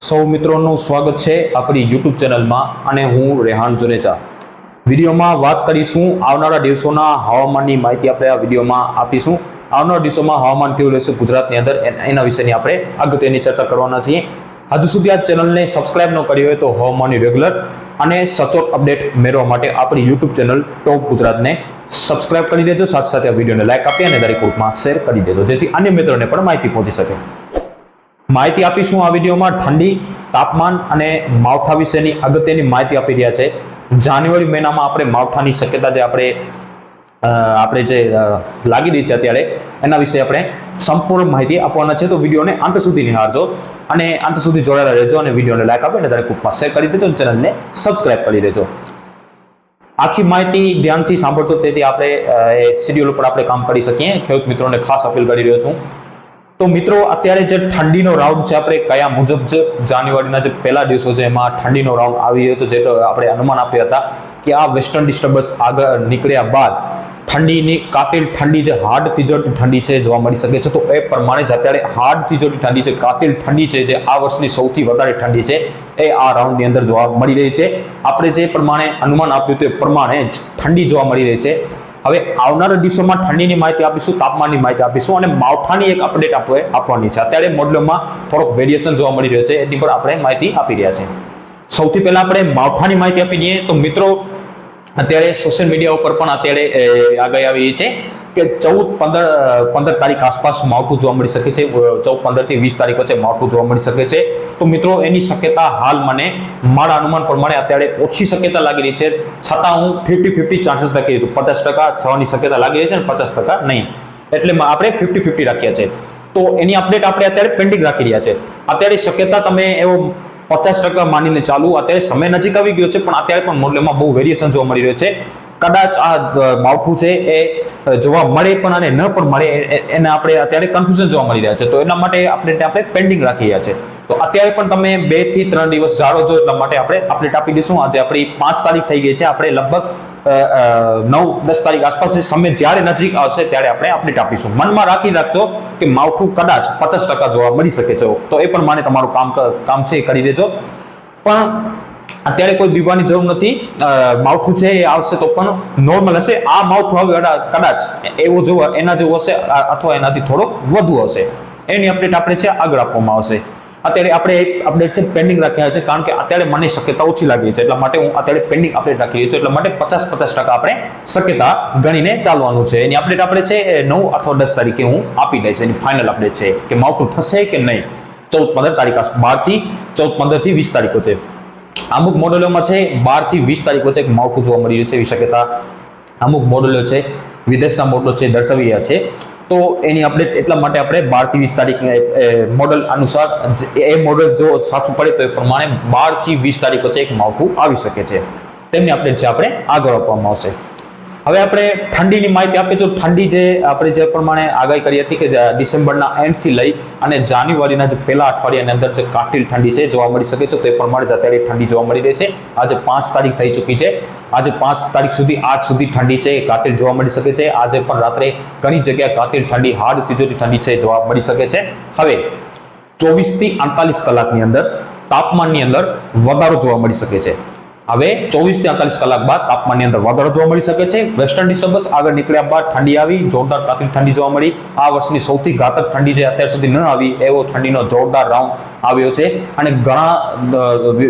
સૌ મિત્રોનું સ્વાગત છે આપણી યુટ્યુબ ચેનલમાં અને હું રેહાન જુનેજા. વિડીયોમાં વાત કરીશું આવનારા દિવસોના હવામાનની માહિતી આપણે આ વિડીયોમાં આપીશું. આવનારા દિવસોમાં હવામાન કેવું રહેશે ગુજરાતની અંદર એના વિશેની આપણે અગત્યની ચર્ચા કરવાના છીએ. હજુ સુધી આ ચેનલને સબસ્ક્રાઇબ ન કરી હોય તો હવામાનની રેગ્યુલર અને સચોટ અપડેટ મેળવવા માટે આપણી યુટ્યુબ ચેનલ ટોપ ગુજરાતને સબસ્ક્રાઇબ કરી દેજો. સાથે સાથે આ વિડીયોને લાઈક આપી અને દરેક ગ્રુપમાં શેર કરી દેજો જેથી અન્ય મિત્રોને પણ માહિતી પહોંચી શકે. માહિતી આપીશું આ વિડીયોમાં ઠંડી, તાપમાન અને માવઠા વિશેની અગત્યની માહિતી આપી રહ્યા છે. જાન્યુઆરી મહિનામાં આપણે માવઠાની શક્યતા જે આપણે જે લાગી રહી છે અત્યારે એના વિશે આપણે સંપૂર્ણ માહિતી આપવાના છે. તો વિડીયોને અંત સુધી નિહાળજો અને અંત સુધી જોડાયેલા રહેજો અને વિડીયોને લાઈક આપી અને દરેક ગ્રુપમાં શેર કરી દેજો અને ચેનલને સબસ્ક્રાઇબ કરી દેજો. આખી માહિતી ધ્યાનથી સાંભળજો તેથી આપણે શેડ્યુલ ઉપર આપણે કામ કરી શકીએ. ખેડૂત મિત્રોને ખાસ અપીલ કરી રહ્યો છું. તો મિત્રો અત્યારે જે ઠંડીનો રાઉન્ડ છે આપણે કયા મુજબ છે જાન્યુઆરીના જે પહેલા દિવસો છે એમાં ઠંડીનો રાઉન્ડ આવી રહ્યો છે. જેટલો આપણે અનુમાન આપ્યા હતા કે આ વેસ્ટર્ન ડિસ્ટર્બન્સ આગળ નીકળ્યા બાદ ઠંડીની કાતિલ ઠંડી જે હાર્ડ તીજોટી ઠંડી છે જોવા મળી શકે છે. તો એ પ્રમાણે જ અત્યારે હાર્ડ તીજોટી ઠંડી છે, કાતિલ ઠંડી છે જે આ વર્ષની સૌથી વધારે ઠંડી છે એ આ રાઉન્ડની અંદર જોવા મળી રહી છે. આપણે જે પ્રમાણે અનુમાન આપ્યું તે પ્રમાણે જ ઠંડી જોવા મળી રહી છે. હવે આવનારા દિવસોમાં ઠંડીની માહિતી આપીશું, તાપમાનની માહિતી આપીશું અને માવઠાની એક અપડેટ આપવાની છે. અત્યારે મોડેલમાં થોડોક વેરિએશન જોવા મળી રહ્યો છે એની પર આપણે માહિતી આપી રહ્યા છે. સૌથી પહેલા આપણે માવઠાની માહિતી આપી દઈએ. તો મિત્રો અત્યારે સોશિયલ મીડિયા ઉપર પણ અત્યારે આગાહી આવી રહી છે કે 14-15 તારીખ આસપાસ માવઠું જોવા મળી શકે છે. 14-15 થી 20 તારીખ વચ્ચે માવઠું જોવા મળી શકે છે. તો મિત્રો એની શક્યતા હાલ મને મારા અનુમાન પ્રમાણે અત્યારે ઓછી શક્યતા લાગી રહી છે. છતાં હું 50-50 ચાન્સીસ રાખી છું. 50% થવાની શક્યતા લાગી રહી છે અને 50% નહીં, એટલે આપણે 50-50 રાખ્યા છે. તો એની અપડેટ આપણે અત્યારે પેન્ડિંગ રાખી રહ્યા છે. અત્યારે શક્યતા તમે એવો 50% માનીને ચાલુ. અત્યારે સમય નજીક આવી ગયો છે પણ અત્યારે પણ મોડેલમાં બહુ વેરિએશન જોવા મળી રહ્યો છે. કદાચ આ માવઠું છે એ જોવા મળે પણ અને ન પણ મળે એને આપણે અત્યારે કન્ફ્યુઝન જોવા મળી રહ્યા છે. તો એના માટે આપણે પેન્ડિંગ રાખી રહ્યા છે. તો અત્યારે પણ તમે 2 થી 3 દિવસ જાળો છો એટલા માટે આપણે અપડેટ આપી દઈશું. આજે આપણી 5 તારીખ થઈ ગઈ છે. આપણે લગભગ 9-10 તારીખ આસપાસ સમય જ્યારે નજીક આવશે ત્યારે આપણે અપડેટ આપીશું. મનમાં રાખી રાખજો કે માવઠું કદાચ 50% જોવા મળી શકે છે. તો એ પણ માને તમારું કામ છે એ કરી દેજો. પણ અત્યારે કોઈ બીવાની જરૂર નથી. માવઠું છે એ આવશે તો પણ નોર્મલ હશે. આ માવઠું આવે કદાચ એવો જોવા એના જેવું હશે અથવા એનાથી થોડોક વધુ હશે. એની અપડેટ આપણે છે આગળ આપવામાં આવશે. અત્યારે આપણે એક અપડેટ છે પેન્ડિંગ રાખ્યા છે કારણ કે અત્યારે મને શક્યતા ઓછી લાગી છે એટલા માટે હું અત્યારે પેન્ડિંગ અપડેટ રાખી રહ્યો છું. એટલા માટે 50% આપણે શક્યતા ગણીને ચાલવાનું છે. એની અપડેટ આપણે છે 9 અથવા 10 તારીખે હું આપી દઈશ. એની ફાઇનલ અપડેટ છે કે માવઠું થશે કે નહીં. 14-15 તારીખ 12 થી 14-15 થી 20 તારીખો છે. અમુક મોડેલોમાં છે 12 થી 20 તારીખ વચ્ચે માવઠું જોવા મળી રહ્યું છે એવી શક્યતા અમુક મોડેલો છે, વિદેશના મોડેલો છે દર્શાવી રહ્યા છે. તો એની અપડેટ એટલા માટે આપણે 12 થી 20 તારીખ મોડેલ અનુસાર એ મોડેલ જો સાચું પડે તો એ પ્રમાણે 12 થી 20 તારીખ વચ્ચે એક માવઠું આવી શકે છે. તેમની અપડેટ છે આપણે આગળ આપવામાં આવશે. હવે આપણે ઠંડીની માહિતી આપીએ તો ઠંડી જે આપણે જે પ્રમાણે આગાહી કરી હતી કે ડિસેમ્બરના એન્ડથી લઈ અને જાન્યુઆરીના જે પહેલા અઠવાડિયાની અંદર જે કાતિલ ઠંડી છે જોવા મળી શકે છે. તો એ પ્રમાણે જ અત્યારે ઠંડી જોવા મળી રહી છે. આજે 5 તારીખ થઈ ચૂકી છે. આજે 5 તારીખ સુધી આજ સુધી ઠંડી છે એ કાતિલ જોવા મળી શકે છે. આજે પણ રાત્રે ઘણી જગ્યાએ કાતિલ ઠંડી હાર્ડ તીજોરી ઠંડી છે જોવા મળી શકે છે. હવે 24 થી 48 કલાકની અંદર તાપમાનની અંદર વધારો જોવા મળી શકે છે. હવે 24 થી 48 કલાક બાદ તાપમાનની અંદર વધારો જોવા મળી શકે છે. વેસ્ટર્ન ડિસ્ટર્બન્સ આગળ નીકળ્યા બાદ ઠંડી આવી, જોરદાર કાતિલ ઠંડી જોવા મળી. આ વર્ષની સૌથી ઘાતક ઠંડી જે અત્યાર સુધી ન આવી એવો ઠંડીનો જોરદાર રાઉન્ડ આવ્યો છે અને ઘણા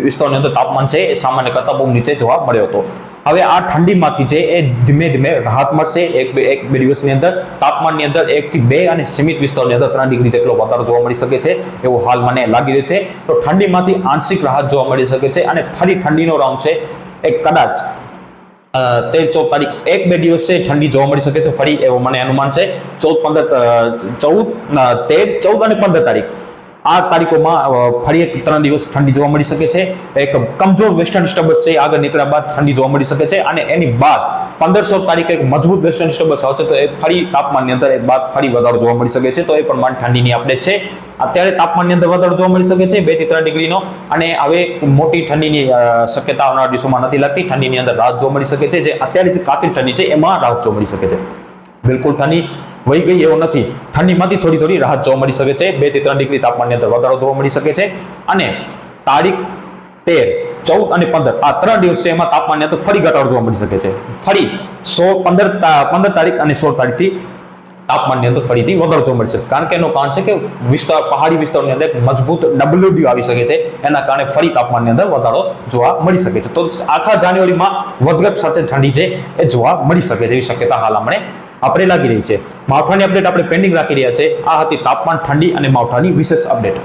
વિસ્તારોની અંદર તાપમાન છે એ સામાન્ય કરતાં બહુ નીચે જોવા મળ્યો હતો. હવે આ ઠંડીમાંથી છે એ ધીમે ધીમે રાહત મળશે. એક બે દિવસની અંદર તાપમાનની અંદર 1 થી 2 અને સીમિત વિસ્તારોની અંદર 3 ડિગ્રી જેટલો વધારો જોવા મળી શકે છે એવું હાલ મને લાગી રહ્યું છે. તો ઠંડીમાંથી આંશિક રાહત જોવા મળી શકે છે અને ફરી ઠંડીનો રાઉન્ડ છે એ કદાચ 13-14 તારીખ 1-2 દિવસ છે ઠંડી જોવા મળી શકે છે ફરી એવું મને અનુમાન છે. 13-14 અને 15 તારીખ આ તારીખોમાં ફરી એક 3 દિવસ ઠંડી જોવા મળી શકે છે. એક કમજોર વેસ્ટર્ન ડિસ્ટર્બન્સ છે આગળ નીકળ્યા બાદ ઠંડી જોવા મળી શકે છે અને એની બાદ 15-16 તારીખે એક મજબૂત વેસ્ટર્ન ડિસ્ટર્બન્સ આવશે તો એ ફરી તાપમાનની અંદર એક બાદ ફરી વધારો જોવા મળી શકે છે. તો એ પણ ઠંડીની અપડેટ છે. અત્યારે તાપમાનની અંદર વધારો જોવા મળી શકે છે 2 થી 3 ડિગ્રીનો અને હવે મોટી ઠંડીની શક્યતા આવનારા દિવસોમાં નથી લાગતી. ઠંડીની અંદર રાહત જોવા મળી શકે છે. જે અત્યારે જે કાતિલ ઠંડી છે એમાં રાહત જોવા મળી શકે છે. બિલકુલ ઠંડી વહી ગઈ એવો નથી. ઠંડીમાંથી થોડી રાહત જોવા મળી શકે છે. 2 થી 3 ડિગ્રી તાપમાનની અંદર વધારો જોવા મળી શકે છે અને તારીખ 13, 14 અને 15 આ 3 દિવસ છે એમાં તાપમાનની અંદર ફરી ઘટાડો જોવા મળી શકે છે. ફરી 15 તારીખ અને 16 તારીખથી તાપમાનની અંદર ફરીથી વધારો જોવા મળશે. કારણ કે એનું કારણ છે કે પહાડી વિસ્તારની અંદર એક મજબૂત WD આવી શકે છે, એના કારણે ફરી તાપમાનની અંદર વધારો જોવા મળી શકે છે. તો આખા જાન્યુઆરીમાં વધઘટ સાથે ઠંડી છે એ જોવા મળી શકે છે, એવી શક્યતા હાલ આપણે લાગી રહી છે. માવઠાની અપડેટ આપણે પેન્ડિંગ રાખી રહ્યા છે. આ હતી તાપમાન, ઠંડી અને માવઠાની વિશેષ અપડેટ.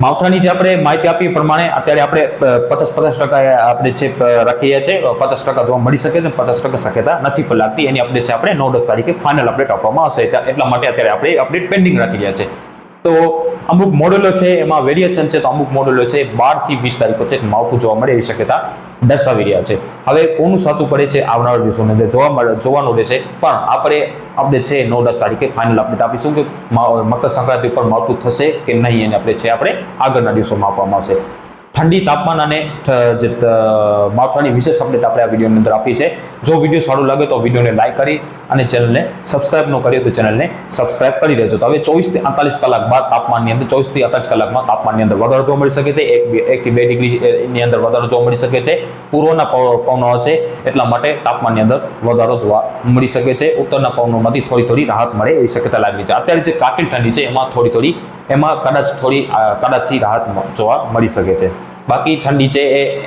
માવઠાની જે આપણે માહિતી આપી એ પ્રમાણે અત્યારે આપણે 50% આપણે છે રાખી રહ્યા છે. 50% જોવા મળી શકે છે, 50% શક્યતા નથી પણ લાગતી. એની અપડેટ છે આપણે 9-10 તારીખે ફાઇનલ અપડેટ આપવામાં આવશે. એટલા માટે અત્યારે આપણે અપડેટ પેન્ડિંગ રાખી રહ્યા છે. તો અમુક મોડેલો છે એમાં વેરિએશન છે. તો અમુક મોડેલો છે 12 થી 20 તારીખ વચ્ચે માવઠું જોવા મળે એવી શક્યતા દર્શાવી રહ્યા છે. હવે કોનું સાચું પડે છે આવનારા દિવસોની અંદર જોવાનું રહેશે. પણ આપણે અપડેટ છે 9-10 તારીખે ફાઇનલ અપડેટ આપીશું કે મકર સંક્રાંતિ પર માવઠું થશે કે નહીં. એને અપડેટ છે આપણે આગળના દિવસોમાં આપવામાં આવશે. ઠંડી, તાપમાન અને જે માવઠાની વિશેષ અપડેટ આપણે આ વિડીયોની અંદર આપી છે. જો વિડીયો સારું લાગે તો વિડીયોને લાઈક કરી અને ચેનલને સબસ્ક્રાઇબ ન કરીએ તો ચેનલને સબસ્ક્રાઇબ કરી દેજો. તો હવે 24 થી 48 કલાક બાદ તાપમાનની અંદર 24 થી 48 કલાકમાં તાપમાનની અંદર વધારો જોવા મળી શકે છે. 1 થી 2 ડિગ્રીની અંદર વધારો જોવા મળી શકે છે. પૂર્વના પવનો છે એટલા માટે તાપમાનની અંદર વધારો જોવા મળી શકે છે. ઉત્તરના પવનોમાંથી થોડી રાહત મળે એવી શક્યતા લાગી છે. અત્યારે જે કાતિલ ઠંડી છે એમાં કદાચથી રાહત જોવા મળી શકે છે. બાકી ઠંડી છે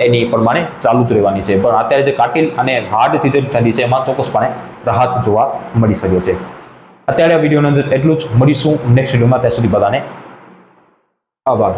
એની પ્રમાણે ચાલુ જ રહેવાની છે. પણ અત્યારે જે કાતિલ અને હાર્ડથી જે ઠંડી છે એમાં ચોક્કસપણે રાહત જોવા મળી શકે છે. અત્યારે આ વિડીયોની અંદર એટલું જ. મળીશું નેક્સ્ટ વિડીયોમાં. ત્યાં સુધી બધાને આભાર.